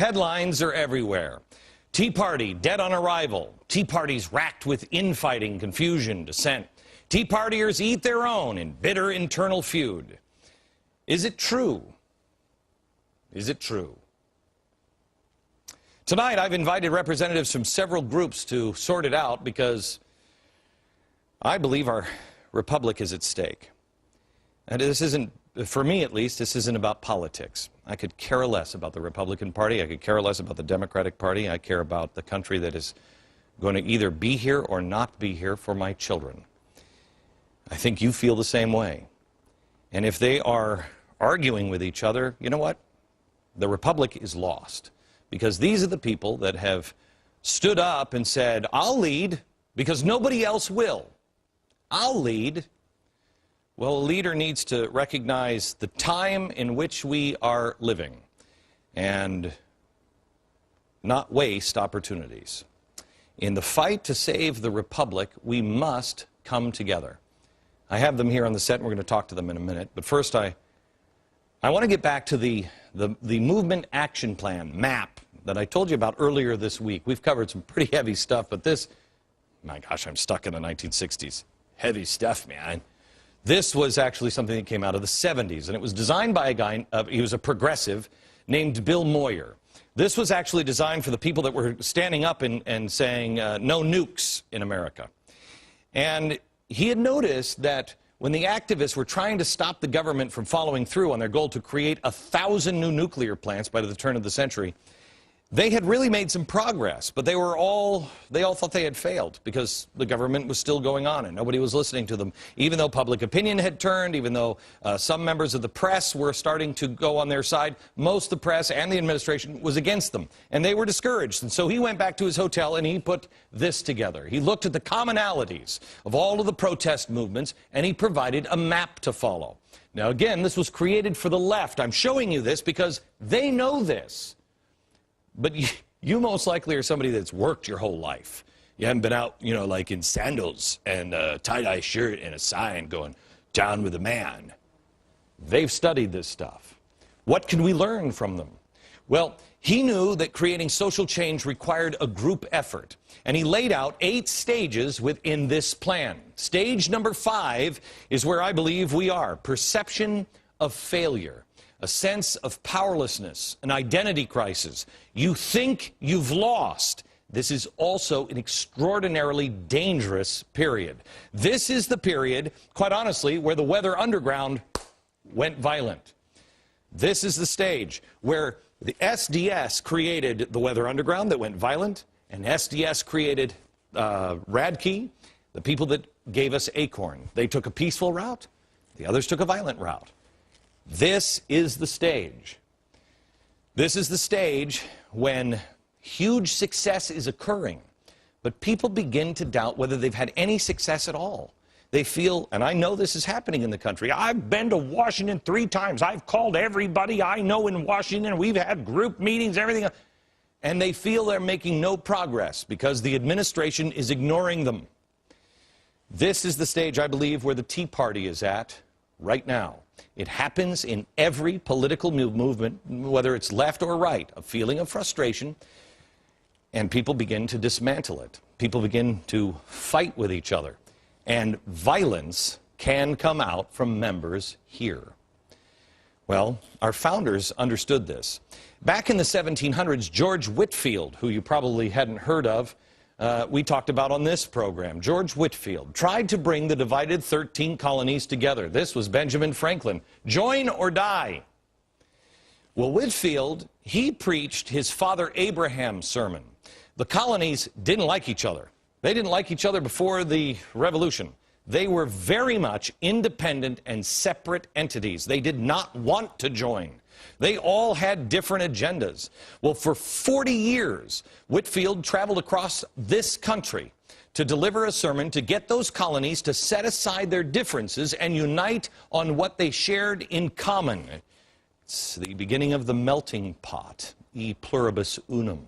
headlines are everywhere. Tea Party dead on arrival. Tea Parties racked with infighting, confusion, dissent. Tea Partiers eat their own in bitter internal feud. Is it true? Is it true? Tonight, I've invited representatives from several groups to sort it out because I believe our republic is at stake. And this isn't, for me at least, this isn't about politics. I could care less about the Republican Party. I could care less about the Democratic Party. I care about the country that is going to either be here or not be here for my children. I think you feel the same way. And if they are arguing with each other, you know what? The republic is lost. Because these are the people that have stood up and said, I'll lead because nobody else will. I'll lead. Well, a leader needs to recognize the time in which we are living and not waste opportunities. In the fight to save the republic, we must come together. I have them here on the set, and we're going to talk to them in a minute. But first, I want to get back to the Movement Action Plan, MAP, that I told you about earlier this week. We've covered some pretty heavy stuff, but this, my gosh, I'm stuck in the 1960s. Heavy stuff, man. This was actually something that came out of the 70s, and it was designed by a guy, he was a progressive, named Bill Moyer. This was actually designed for the people that were standing up and saying, no nukes in America. And he had noticed that when the activists were trying to stop the government from following through on their goal to create 1,000 new nuclear plants by the turn of the century, they had really made some progress, but they all thought they had failed because the government was still going on and nobody was listening to them. Even though public opinion had turned, even though some members of the press were starting to go on their side, most of the press and the administration was against them. And they were discouraged. And so he went back to his hotel and he put this together. He looked at the commonalities of all of the protest movements and he provided a map to follow. Now again, this was created for the left. I'm showing you this because they know this. But you most likely are somebody that's worked your whole life. You haven't been out, you know, like in sandals and a tie-dye shirt and a sign going, down with the man. They've studied this stuff. What can we learn from them? Well, he knew that creating social change required a group effort. And he laid out 8 stages within this plan. Stage number 5 is where I believe we are. Perception of failure. A sense of powerlessness, an identity crisis. You think you've lost. This is also an extraordinarily dangerous period. This is the period, quite honestly, where the Weather Underground went violent. This is the stage where the SDS created the Weather Underground that went violent, and SDS created Radke, the people that gave us Acorn. They took a peaceful route, the others took a violent route. This is the stage. This is the stage when huge success is occurring, but people begin to doubt whether they've had any success at all. They feel, and I know this is happening in the country, I've been to Washington 3 times. I've called everybody I know in Washington. We've had group meetings, everything. And they feel they're making no progress because the administration is ignoring them. This is the stage, I believe, where the Tea Party is at right now. It happens in every political movement, whether it's left or right, a feeling of frustration, and people begin to dismantle it. People begin to fight with each other, and violence can come out from members here. Well, our founders understood this. Back in the 1700s, George Whitefield, who you probably hadn't heard of, we talked about on this program. George Whitefield tried to bring the divided 13 colonies together. This was Benjamin Franklin. Join or die. Well, Whitefield, he preached his father Abraham's sermon. The colonies didn't like each other. They didn't like each other before the Revolution. They were very much independent and separate entities. They did not want to join. They all had different agendas. Well, for 40 years, Whitefield traveled across this country to deliver a sermon to get those colonies to set aside their differences and unite on what they shared in common. It's the beginning of the melting pot, e pluribus unum.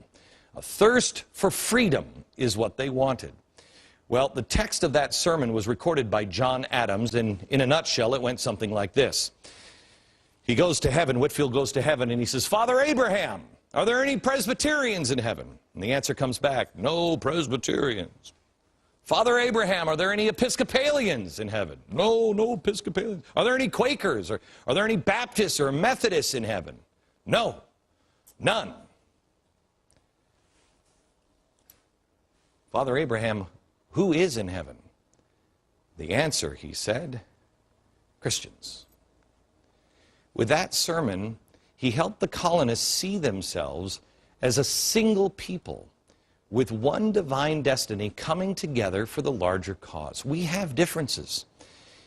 A thirst for freedom is what they wanted. Well, the text of that sermon was recorded by John Adams, and in a nutshell, it went something like this. He goes to heaven, Whitefield goes to heaven, and he says, Father Abraham, Are there any Presbyterians in heaven? And the answer comes back, no Presbyterians. Father Abraham, are there any Episcopalians in heaven? No, no Episcopalians. Are there any Quakers? Or are there any Baptists or Methodists in heaven? No, none. Father Abraham, who is in heaven? The answer, he said, Christians. With that sermon, he helped the colonists see themselves as a single people with one divine destiny coming together for the larger cause. We have differences.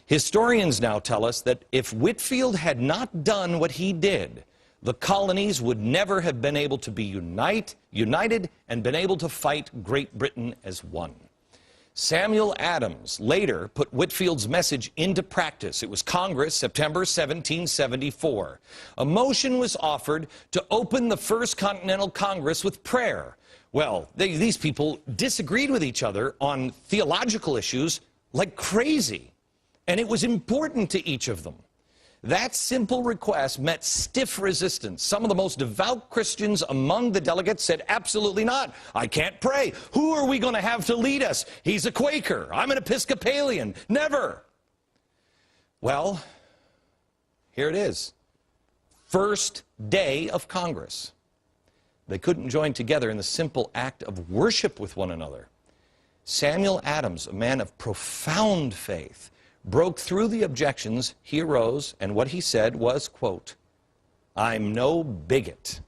Historians now tell us that if Whitefield had not done what he did, the colonies would never have been able to be united and been able to fight Great Britain as one. Samuel Adams later put Whitefield's message into practice. It was Congress, September 1774. A motion was offered to open the First Continental Congress with prayer. Well, these people disagreed with each other on theological issues like crazy, and it was important to each of them. That simple request met stiff resistance. Some of the most devout Christians among the delegates said, absolutely not. I can't pray. Who are we going to have to lead us? He's a Quaker. I'm an Episcopalian. Never. Well, here it is. First day of Congress. They couldn't join together in the simple act of worship with one another. Samuel Adams, a man of profound faith, broke through the objections. He arose, and what he said was, quote, I'm no bigot.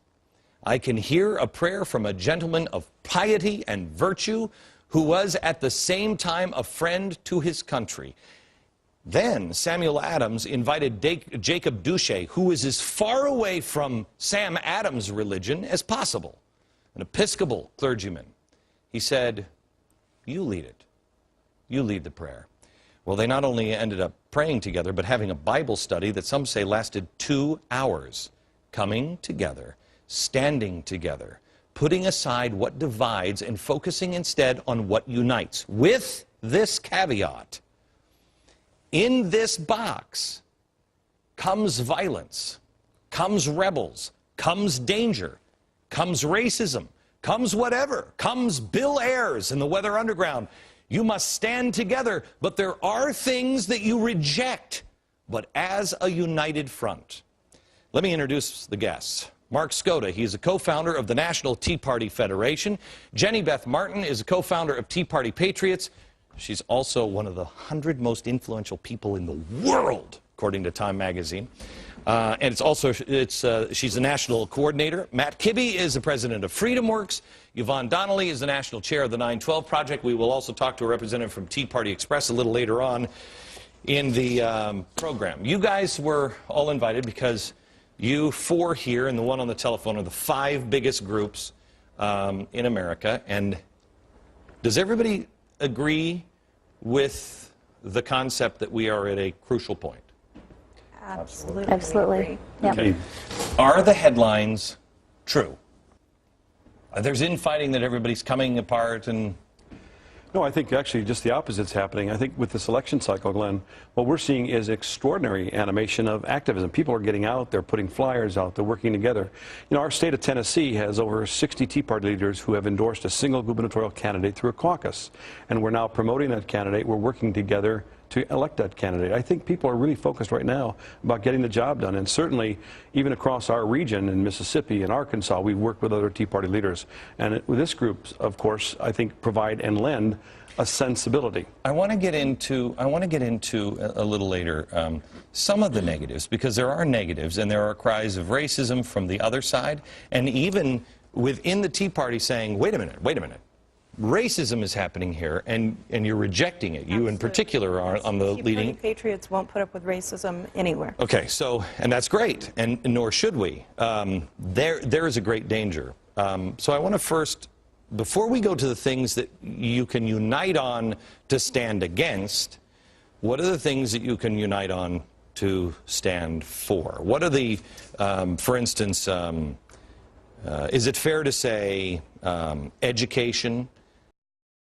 I can hear a prayer from a gentleman of piety and virtue who was at the same time a friend to his country. Then Samuel Adams invited Jacob Duché, who was as far away from Sam Adams' religion as possible, an Episcopal clergyman. He said, you lead it. You lead the prayer. Well, they not only ended up praying together, but having a Bible study that some say lasted 2 hours, coming together, standing together, putting aside what divides and focusing instead on what unites, with this caveat. In this box comes violence, comes rebels, comes danger, comes racism, comes whatever, comes Bill Ayers and the Weather Underground. You must stand together, but there are things that you reject, but as a united front. Let me introduce the guests. Mark Skoda, he is a co-founder of the National Tea Party Federation. Jenny Beth Martin is a co-founder of Tea Party Patriots. She's also one of the 100 most influential people in the world, according to Time magazine. And she's a national coordinator. Matt Kibbe is the president of FreedomWorks. Yvonne Donnelly is the national chair of the 912 Project. We will also talk to a representative from Tea Party Express a little later on in the program. You guys were all invited because you four here and the one on the telephone are the 5 biggest groups in America. And does everybody agree with the concept that we are at a crucial point? Absolutely. Absolutely. Yep. Okay. Are the headlines true? There's infighting that everybody's coming apart and... No, I think actually just the opposite's happening. I think with this election cycle, Glenn, what we're seeing is extraordinary animation of activism. People are getting out, they're putting flyers out, they're working together. You know, our state of Tennessee has over 60 Tea Party leaders who have endorsed a single gubernatorial candidate through a caucus. And we're now promoting that candidate. We're working together to elect that candidate. I think people are really focused right now about getting the job done. And certainly, even across our region in Mississippi and Arkansas, we've worked with other Tea Party leaders. And with this group, of course, I think provide and lend a sensibility. I want to get into a little later some of the negatives, because there are negatives and there are cries of racism from the other side, and even within the Tea Party saying, wait a minute. Racism is happening here, and you're rejecting it. You, in particular, are on the leading... Tea Party Patriots won't put up with racism anywhere. Okay, so, and that's great, and nor should we. There is a great danger. So I want to first, before we go to the things that you can unite on to stand against, what are the things that you can unite on to stand for? What are the, for instance, is it fair to say education,